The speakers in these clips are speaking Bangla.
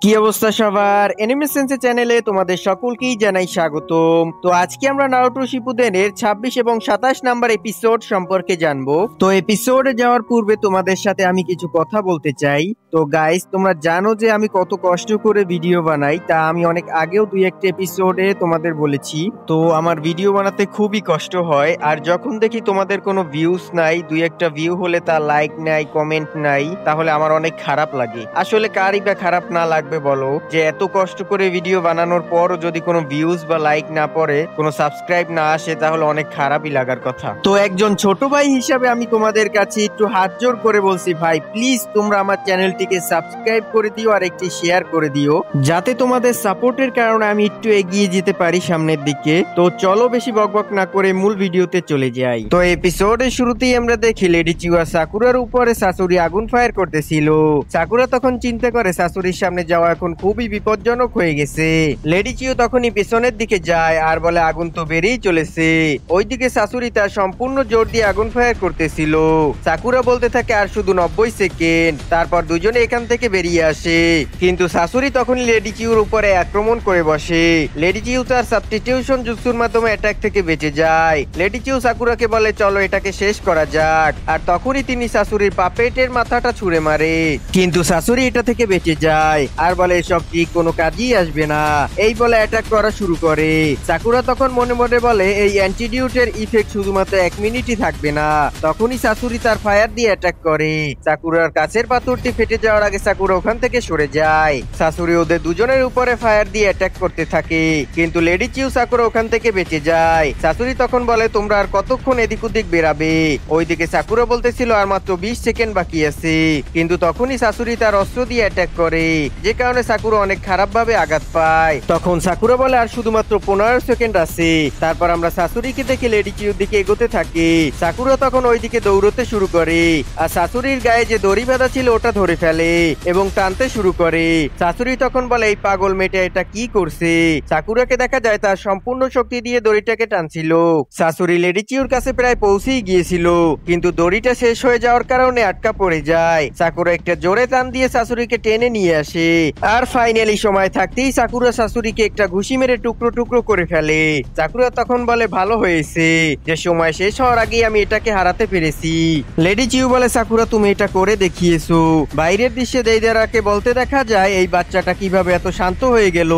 কি অবস্থা সবার এনিমে সেন্সে চ্যানেলে তোমাদের সকলকেই জানাই স্বাগতম। তো আজকে আমরা নারুটো শিপুদেনের 26 এবং 27 নাম্বার এপিসোড সম্পর্কে জানবো। তো এপিসোডে যাওয়ার পূর্বে তোমাদের সাথে আমি কিছু কথা বলতে চাই। তো গাইস, তোমরা জানো যে আমি কত কষ্ট করে ভিডিও বানাই, তা আমি অনেক আগেও দুই একটা এপিসোডে তোমাদের বলেছি। তো আমার ভিডিও বানাতে খুবই কষ্ট হয়, আর যখন দেখি তোমাদের কোনো ভিউজ নাই, দুই একটা ভিউ হলে তা লাইক নাই, কমেন্ট নাই, তাহলে আমার অনেক খারাপ লাগে। আসলে কারই বা খারাপ না লাগবে বলো, যে এত কষ্ট করে ভিডিও বানানোর পরও যদি কোনো ভিউজ বা লাইক না পড়ে, কোনো সাবস্ক্রাইব না আসে, তাহলে অনেক খারাপই লাগার কথা। তো একজন ছোট ভাই হিসাবে আমি তোমাদের কাছে একটু হাত জোর করে বলছি, ভাই প্লিজ তোমরা আমার চ্যানেলটিকে সাবস্ক্রাইব করে দিও আর একটি শেয়ার করে দিও, যাতে তোমাদের সাপোর্টের কারণে আমি একটু এগিয়ে যেতে পারি সামনের দিকে। তো চলো বেশি বকবক না করে মূল ভিডিওতে চলে যাই। তো এপিসোডের শুরুতেই আমরা দেখি লেডি চিওয়া সাকুরার উপরে শাশুড়ি আগুন ফায়ার করতেছিল। সাকুরা তখন চিন্তা করে শাশুড়ির সামনে যাওয়া এখন খুবই বিপজ্জনক হয়ে গেছে। লেডি চিও তখনই পেছনের দিকে যায় আর বলে আগুন তো বেরিয়েই চলেছে। ওইদিকে শাশুড়ি তার সম্পূর্ণ জোর দিয়ে আগুন ফায়ার করতেছিল। সাকুরা বলতে থাকে আর শুধু 90 সেকেন্ড, তারপর দুজনে এখান থেকে বেরিয়ে আসে। কিন্তু শাশুড়ি তখনই লেডি চিউর উপরে আক্রমণ করে বসে। লেডি চিউ তার সাবস্টিটিউশন জুৎসুর মাধ্যমে অ্যাটাক থেকে বেঁচে যায়। লেডি চিউ সাকুরাকে বলে চলো এটাকে শেষ করা যাক, আর তখনই তিনি শাশুড়ির পাপেটের মাথাটা ছুঁড়ে মারে। কিন্তু শাশুড়ি এটা থেকে বেঁচে যায় আর বলে এসব ঠিক কোনো কাজই আসবে না, এই বলে অ্যাটাক করা শুরু করে। সাকুরা তখন মনে মনে বলে এই অ্যান্টিডিউটের ইফেক্ট শুধুমাত্র 1 মিনিটই থাকবে না। তখনই শাশুড়ি তার ফায়ার দিয়ে অ্যাটাক করে। সাকুরার কাছের পাথরটি ফেটে যাওয়ার আগে সাকুরা ওখান থেকে সরে যায়। শাশুড়ি ওদের দুজনের উপরে ফায়ার দিয়ে অ্যাটাক করতে থাকে, কিন্তু লেডি চিউ সাকুরা ওখান থেকে বেঁচে যায়। শাশুড়ি তখন বলে তোমরা আর কতক্ষণ এদিক ওদিক বেরাবে। ওইদিকে সাকুরা বলতেছিল আর মাত্র 20 সেকেন্ড বাকি আছে, কিন্তু তখনই শাশুড়ি তার অস্ত্র দিয়ে অ্যাটাক করে, যে কারণে সাকুরা অনেক খারাপ ভাবে আঘাত পায়। তখন সাকুরা বলে আর শুধুমাত্র 15 সেকেন্ড আছে। তারপর আমরা শাশুড়িকে দেখে লেডি চিউর দিকে এগোতে থাকি। সাকুরা তখন ওইদিকে দৌড়তে শুরু করে, আর শাশুড়ির গায়ে যে দড়ি বাঁধা ছিল ওটা ধরে ফেলে এবং টানতে শুরু করে। শাশুড়ি তখন বলে এই পাগল মেয়েটা এটা কি করছে। সাকুরাকে দেখা যায় তার সম্পূর্ণ শক্তি দিয়ে দড়িটাকে টানছিল। শাশুড়ি লেডি চিউর কাছে প্রায় পৌঁছেই গিয়েছিল, কিন্তু দড়িটা শেষ হয়ে যাওয়ার কারণে আটকা পড়ে যায়। সাকুরা একটা জোরে টান দিয়ে শাশুড়িকে টেনে নিয়ে আসে, আর ফাইনালি সময় থাকতেই সাকুরা শাশুড়িকে একটা ঘুষি মেরে টুকরো টুকরো করে ফেলে। সাকুরা তখন বলে ভালো হয়েছে যে সময় শেষ হওয়ার আগেই আমি এটাকে হারাতে পেরেছি। লেডি চিউ বলে সাকুরা তুমি এটা করে দেখিয়েছো। বাইরের দৃশ্যে দেইদারাকে বলতে দেখা যায় এই বাচ্চাটা কিভাবে এত শান্ত হয়ে গেল,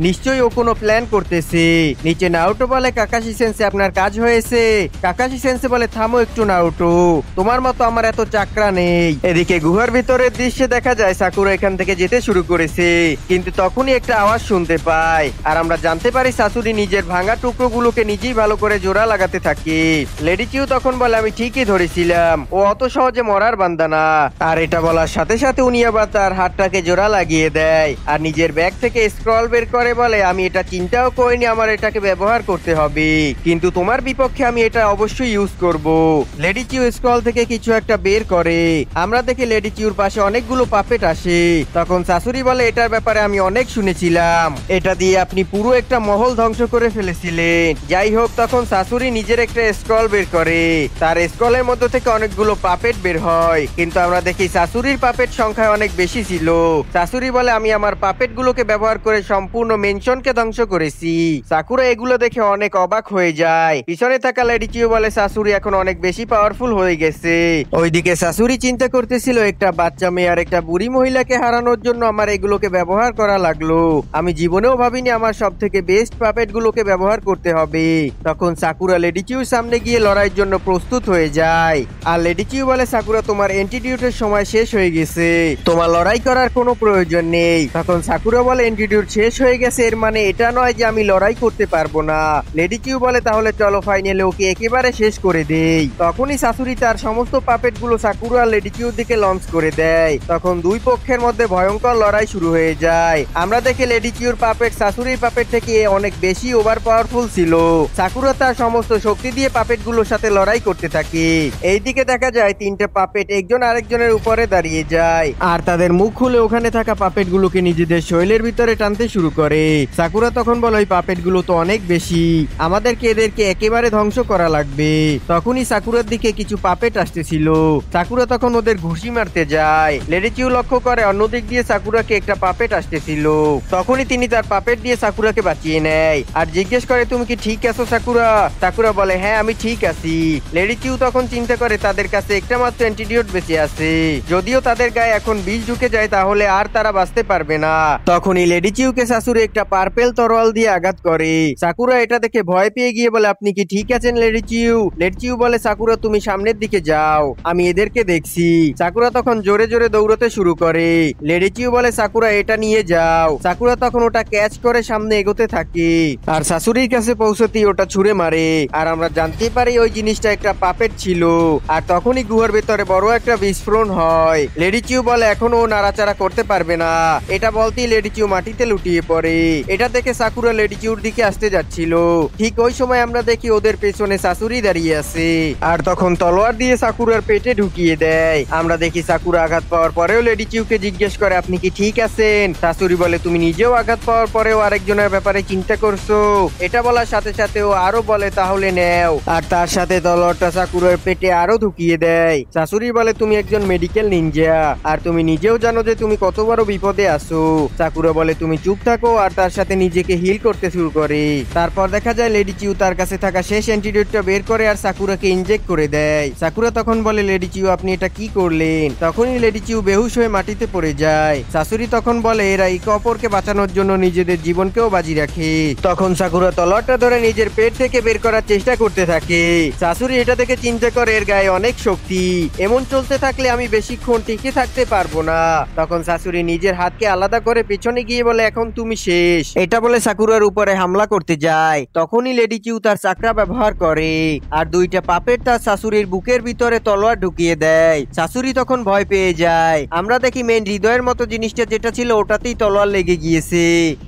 নিশ্চয়ই ও কোনো প্ল্যান করতেছে। নিচে নারুটো বলে কাকাশি সেন্সে আপনার কাজ হয়েছে। কাকাশি সেন্সে বলে থামো একটু নারুটো, তোমার মতো আমার এত চাকরা নেই। এদিকে গুহার ভিতরের দৃশ্যে দেখা যায় সাকুরা এখান থেকে যেতে শুরু করেছে, কিন্তু তখনই একটা আওয়াজ শুনতে পায়, আর আমরা জানতে পারি শাশুড়ি নিজের ভাঙা টুকরোগুলোকে নিজেই ভালো করে জোড়া লাগাতে থাকে। লেডি চিউ তখন বলে আমি ঠিকই ধরেছিলাম, ও অত সহজে মরার বান্দা না। আর এটা বলার সাথে সাথে উনি আবার তার হাতটাকে জোড়া লাগিয়ে দেয় আর নিজের ব্যাগ থেকে স্ক্রল বের করে বলে আমি এটা চিন্তাও করিনি আমার এটাকে ব্যবহার করতে হবে, কিন্তু তোমার বিপক্ষে আমি এটা অবশ্যই ইউজ করব। লেডি চিউ স্ক্রল থেকে কিছু একটা বের করে। আমরা দেখি লেডি চিউর পাশে অনেকগুলো পাপেট আসে। তখন শাশুড়ি বলে এটার ব্যাপারে আমি অনেক শুনেছিলাম, এটা দিয়ে আপনি পুরো একটা মহল ধ্বংস করে ফেলেছিলেন। যাই হোক, তখন শাশুড়ি নিজের একটা স্ক্রল বের করে। তার স্ক্রলের মধ্যে থেকে অনেকগুলো পাপেট বের হয়, কিন্তু আমরা দেখি শাশুড়ির পাপেট সংখ্যায় অনেক বেশি ছিল। শাশুড়ি বলে আমি আমার পাপেট গুলোকে ব্যবহার করে সম্পূর্ণ মেনশনকে ধ্বংস করেছি। সাকুরা এগুলো দেখে অনেক অবাক হয়ে যায়। পিছনে থাকা লেডি চিউ বলে শাশুড়ি এখন অনেক বেশি পাওয়ারফুল হয়ে গেছে। ওইদিকে শাশুড়ি চিন্তা করতেছিল একটা বাচ্চা মেয়ে আর একটা বুড়ি মহিলাকে হারানোর জন্য আমার এগুলোকে ব্যবহার করা লাগলো। আমি জীবনেও ভাবিনি আমার সব থেকে বেস্ট পাপেট গুলোকে ব্যবহার করতে হবে। তখন সাকুরা লেডি চিউর সামনে গিয়ে লড়াইয়ের জন্য প্রস্তুত হয়ে যায়, আর লেডি চিউ বলে সাকুরা তোমার অ্যান্টিডিউটের সময় শেষ হয়ে গেছে, তোমার লড়াই করার কোনো প্রয়োজন নেই। তখন সাকুরা বলে অ্যান্টিডিউট শেষ হয়ে গেছে এর মানে এটা নয় যে আমি লড়াই করতে পারবো না। লেডি চিউ বলে তাহলে চলো ফাইনালে ওকে একেবারে শেষ করে দেই। তখনই শাশুড়ি তার সমস্ত পাপেট গুলো সাকুরা আর লেডি চিউর দিকে লঞ্চ করে দেয়। তখন দুই পক্ষের মধ্যে ভয়ঙ্কর লড়াই শুরু হয়ে যায়। আমরা দেখি লেডি চিউর পাপেট শাশুড়ির পাপেট থেকে অনেক বেশি ওভার পাওয়ারফুল ছিল। সাকুরা তার সমস্ত শক্তি দিয়ে পাপেট গুলোর সাথে লড়াই করতে থাকে। এইদিকে দেখা যায় তিনটে পাপেট একজন আরেকজনের উপরে দাঁড়িয়ে যায়, আর তাদের মুখ খুলে ওখানে থাকা পাপেট গুলোকে নিজেদের শৈলের ভিতরে টানতে শুরু করে। সাকুরা তখন বলে ওই পাপেট গুলো তো অনেক বেশি, আমাদেরকে এদেরকে একেবারে ধ্বংস করা লাগবে। তখনই সাকুরার দিকে কিছু পাপেট আসতেছিল। সাকুরা তখন ওদের ঘুষি মারতে যায়। লেডি চিউ লক্ষ্য করে অন্যদিক দিয়ে সাকুরাকে থেকে একটা পাপেট আসতেছিল। তখনই তিনি তার পাপেট দিয়ে সাকুরাকে বাঁচিয়ে নেয় আর জিজ্ঞেস করে তুমি কি ঠিক আছো সাকুরা? সাকুরা বলে হ্যাঁ আমি ঠিক আছি। লেডি চিউ তখন চিন্তা করে তাদের কাছে একটা মাত্র অ্যান্টিডিউট বেঁচে আছে, যদিও তাদের গায়ে এখন বিষ ঢুকে যায় তাহলে আর তারা বাঁচতে পারবে না। তখনই লেডি চিউকে শাশুড়ি একটা পার্পেল তরোয়াল দিয়ে আঘাত করে। সাকুরা এটা দেখে ভয় পেয়ে গিয়ে বলে আপনি কি ঠিক আছেন লেডি চিউ? লেডি চিউ বলে সাকুরা তুমি সামনের দিকে যাও, আমি এদেরকে দেখছি। সাকুরা তখন জোরে জোরে দৌড়তে শুরু করে। লেডি চিউ বলে সাকুরা এটা নিয়ে যাও। সাকুরা তখন ওটা ক্যাচ করে সামনে এগোতে থাকে আর শাশুড়ির কাছে পৌঁছতেই ওটা ছুঁড়ে মারে আর আমরা জানতে পারি ওই জিনিসটা একটা পাপেট ছিল। আর তখনই গুহার ভেতরে বড় একটা বিস্ফোরণ হয়। লেডি চিউ বলে এখনো ও নাড়াচাড়া করতে পারবে না। এটা বলতেই লেডি চিউ মাটিতে লুটিয়ে পড়ে। এটা দেখে সাকুরা লেডি চিউর দিকে আসতে যাচ্ছিল, ঠিক ওই সময় আমরা দেখি ওদের পেছনে শাশুড়ি দাঁড়িয়ে আছে আর তখন তলোয়ার দিয়ে সাকুরার পেটে ঢুকিয়ে দেয়। আমরা দেখি সাকুরা আঘাত পাওয়ার পরেও লেডি চিউকে জিজ্ঞেস করে আপনি কি ঠিক আছেন? শাশুড়ি বলে তুমি নিজেও আঘাত পাওয়ার পরেও আরেকজনের ব্যাপারে চিন্তা করছো। এটা বলার সাথে সাথে ও আরো বলে তাহলে নেও, আর তার সাথে তলোয়ারটা সাকুরার পেটে আরো ঢুকিয়ে দেয়। শাশুড়ি বলে তুমি একজন মেডিকেল নিনজা আর তুমি নিজেও জানো যে তুমি কত বড় বিপদে আছো। সাকুরা বলে তুমি চুপ থাকো আর তার সাথে নিজেকে হিল করতে শুরু করে। তারপর দেখা যায় লেডি চিউ তার কাছে থাকা শেষ অ্যান্টিডোটটা বের করে আর সাকুরাকে ইনজেক্ট করে দেয়। সাকুরা তখন বলে লেডি চিউ আপনি এটা কি করলেন? তখনই লেডি চিউ বেহুশ হয়ে মাটিতে পড়ে যায়। শাশুড়ি তখন বলে এরা একে অপরকে বাঁচানোর জন্য নিজেদের জীবনকেও বাজি রাখে। তখন সাকুরা তলোয়ারটা ধরে নিজের পেট থেকে বের করার চেষ্টা করতে থাকে। শাশুড়ি এটা থেকে চিন্তা করে এর গায়ে অনেক শক্তি, এমন চলতে থাকলে আমি বেশিক্ষণ টিকে থাকতে পারবো না। তখন শাশুড়ি নিজের হাতকে আলাদা করে পেছনে গিয়ে বলে এখন তুমি শেষ। এটা বলে সাকুরার উপরে হামলা করতে যায়। তখনই লেডি চিউ তার চাকরা ব্যবহার করে আর দুইটা পাপেট তার শাশুড়ির বুকের ভিতরে তলোয়ার ঢুকিয়ে দেয়। শাশুড়ি তখন ভয় পেয়ে যায়। আমরা দেখি মেন হৃদয়ের মতো জিনিসটা যেটা ছিল ওটাতেই তলোয়ার লেগে গিয়েছে।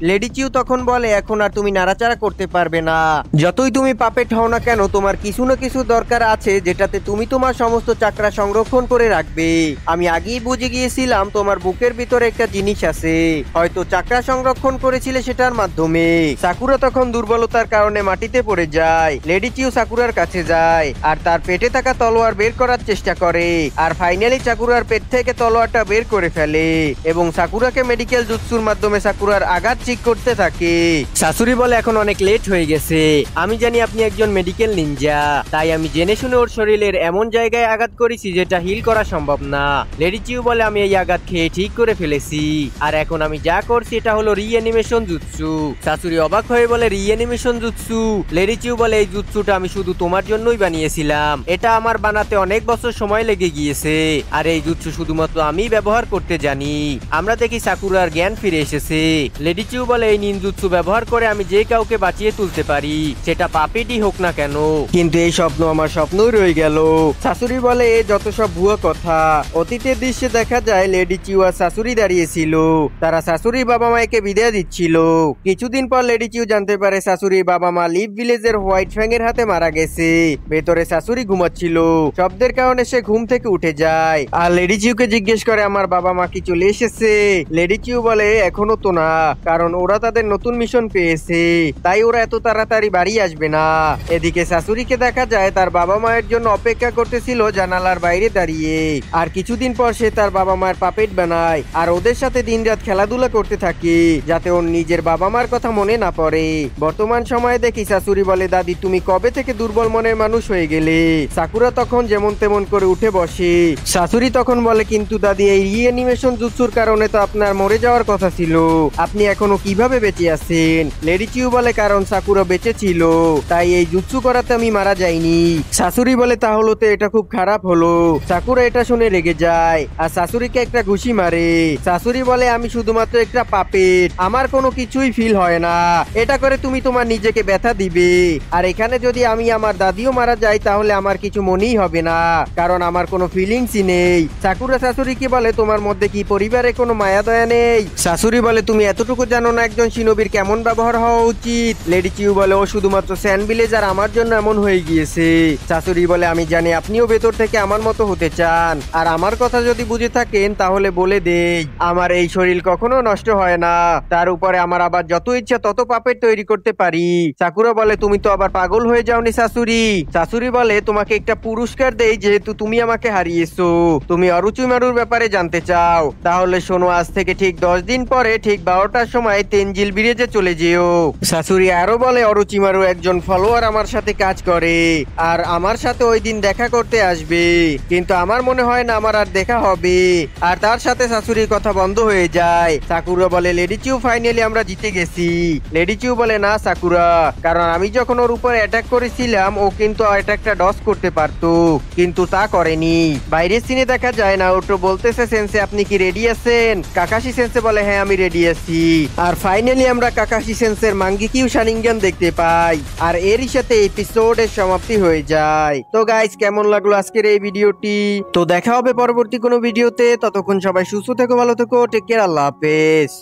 লেডি চিউ তখন বলে এখন আর তুমি নাড়াচাড়া করতে পারবে না। যতই তুমি পাপেট হও না কেন তোমার কিছু না কিছু দরকার আছে যেটাতে তুমি তোমার সমস্ত চাকরা সংরক্ষণ করে রাখবে। আমি আগেই বুঝে গিয়েছিলাম তোমার বুকের ভিতরে একটা জিনিস আছে, হয়তো চাকরা সংরক্ষণ করেছিলে সেটার মাধ্যমে। সাকুরা তখন দুর্বলতার কারণে মাটিতে পড়ে যায়। লেডি চিউ সাকুরার কাছে যায় আর তার পেটে থাকা তলোয়ার বের করার চেষ্টা করে আর ফাইনালি সাকুরার পেট থেকে তলোয়ারটা বের করে ফেলে এবং সাকুরাকে মেডিকেল জুৎসুর মাধ্যমে সাকুরার আঘাত ঠিক করতে থাকে। শাশুড়ি বলে এখন অনেক লেট হয়ে গেছে, আমি জানি আপনি একজন মেডিকেল নিনজা, তাই আমি জেনে শুনে ওর শরীরের এমন জায়গায় আঘাত করেছি যেটা হিল করা সম্ভব না। লেডি চিউ বলে আমি এই আঘাত খেয়ে ঠিক করে ফেলেছি আর এখন আমি যা করছি এটা হলো রিঅ্যানিমেশন জুৎসু। শাশুড়ি অবাক হয়ে বলে রিঅ্যানিমেশন জুৎসু? লেডি চিউ বলে এই জুৎসুটা আমি শুধু তোমার জন্যই বানিয়েছিলাম, এটা আমার বানাতে অনেক বছর সময় লেগে গিয়েছে আর এই জুৎসু শুধুমাত্র আমি ব্যবহার করতে জানি। আমরা দেখি সাকুরার জ্ঞান ফিরে এসেছে। লেডি চিউ বলে এই নিনজুৎসু ব্যবহার করে আমি যে কাউকে বাঁচিয়ে তুলতে পারি, সেটা পাপেটই হোক না কেন, কিন্তু এই স্বপ্ন আমার স্বপ্নই রয়ে গেল। শাশুড়ি বলে যত সব ভুয়া কথা। অতীতের দৃশ্যে দেখা যায় লেডি চিউ আর শাশুড়ি দাঁড়িয়েছিল, তারা শাশুড়ির বাবা মাকে বিদায় দিচ্ছিল। কিছুদিন পর লেডি চিউ জানতে পারে শাশুড়ির বাবা মা লিভ ভিলেজের হোয়াইট ফ্যাং এর হাতে মারা গেছে। ভেতরে শাশুড়ি ঘুমাচ্ছিল, শব্দের কারণে সে ঘুম থেকে উঠে যায় আর লেডি চিউকে জিজ্ঞেস করে আমার বাবা মা কি চলে এসেছে? লেডি চিউ বলে এখনো তো না, কারণ ওরা তাদের নতুন মিশন পেয়েছে, তাই ওরা এত তাড়াতাড়ি বাড়ি আসবে না। এদিকে শাশুড়িকে দেখা যায় তার বাবা মায়ের জন্য অপেক্ষা করতেছিল জানালার বাইরে দাঁড়িয়ে। আর কিছুদিন পর সে তার বাবা মায়ের পাপেট বানায় আর ওদের সাথে দিনরাত খেলাধুলা করতে থাকে যাতে ওর নিজের বাবা মার কথা মনে না পড়ে। বর্তমান সময়ে দেখি শাশুড়ি বলে দাদি তুমি কবে থেকে দুর্বল মনের মানুষ হয়ে গেলে? সাকুরা তখন যেমন তেমন করে উঠে বসে। শাশুড়ি তখন বলে কিন্তু দাদি এই রিঅ্যানিমেশন জুৎসুর কারণে তো আপনার মরে যাওয়ার কথা ছিল, আপনি এখনো কিভাবে বেঁচে আছেন? লেডি চিউ বলে কারণ সাকুরা বেঁচে ছিল, তাই এই জুৎসু করাতে আমি মারা যাইনি। শাশুড়ি বলে তাহলে তো এটা খুব খারাপ হলো। সাকুরা এটা শুনে রেগে যায় আর শাশুড়িকে একটা ঘুষি মারে। শাশুড়ি বলে আমি শুধুমাত্র একটা পাপেট, আমার কোনো কিছুই ফিল হয় না, এটা করে তুমি তোমার নিজেকে ব্যথা দিবে। আর এখানে যদি আমি আমার দাদিও মারা যাই তাহলে আমার কিছু মনেই হবে না, কারণ আমার কোনো ফিলিংসই নেই। সাকুরা শাশুড়িকে বলে তোমার মধ্যে কি পরিবারে কোনো মায়া দয়া নেই? শাশুড়ি বলে তুমি এতটুকু জানো না একজন শিনোবির কেমন ব্যবহার হওয়া উচিত? লেডি চিউ বলে ও শুধুমাত্র স্যান্ড ভিলেজ আর আমার জন্য এমন হয়ে গিয়েছে। শাশুড়ি বলে আমি জানি আপনিও ভেতর থেকে আমার মতো হতে চান, আর আমার কথা যদি বুঝে থাকেন তাহলে বলে দেই আমার এই শরীর কখনো নষ্ট হয় না, তার উপরে আমার আবার যত ইচ্ছা তত পাপেট তৈরি করতে পারি। সাকুরা বলে তুমি তো আবার পাগল হয়ে যাওনি শাশুড়ি? শাশুড়ি বলে তোমাকে একটা পুরস্কার দেই যেহেতু তুমি আমাকে হারিয়েছো। তুমি অরুচিমারুর ব্যাপারে জানতে চাও? তাহলে শোনো আজ থেকে ঠিক 10 দিন পরে ঠিক 12টার সময় তেনজিল ব্রিজে চলে যেও। শাশুড়ি আরো বলে অরুচিমারু একজন ফলোয়ার আমার সাথে কাজ করে আর আমার সাথে ওই দিন দেখা করতে আসবে, কিন্তু আমার মনে হয় না আমার আর দেখা হবে। আর তার সাথে শাশুড়ির কথা বন্ধ হয়ে যায়। সাকুরা বলে লেডি চিউ ফাইনালি আমরা জিতে গেছি। লেডি চিউ বলে না সাকুরা, কারণ আমি যখন ওর উপর অ্যাটাক করেছিলাম ও কিন্তু অ্যাটাকটা ডস করতে পারতো, কিন্তু তা করেনি। বাইরের সিনে দেখা যায় নারুটো বলতেছে সেন্সে আপনি কি রেডি আছেন? কাকাশি সেন্সে বলে হ্যাঁ আমি রেডি আছি। আর ফাইনালি আমরা কাকাশি সেন্সের মাঙ্গিকিউ শানিঙ্গান দেখতে পাই। আর এরই সাথে এপিসোডের সমাপ্তি হয়ে যায়। তো গাইস কেমন লাগলো আজকের এই ভিডিওটি? তো দেখা হবে পরবর্তী কোনো ভিডিওতে। ততক্ষণ সবাই সুস্থ থেকো, ভালো থেকো, টেক কেয়ার, আল্লাহ হাফেজ।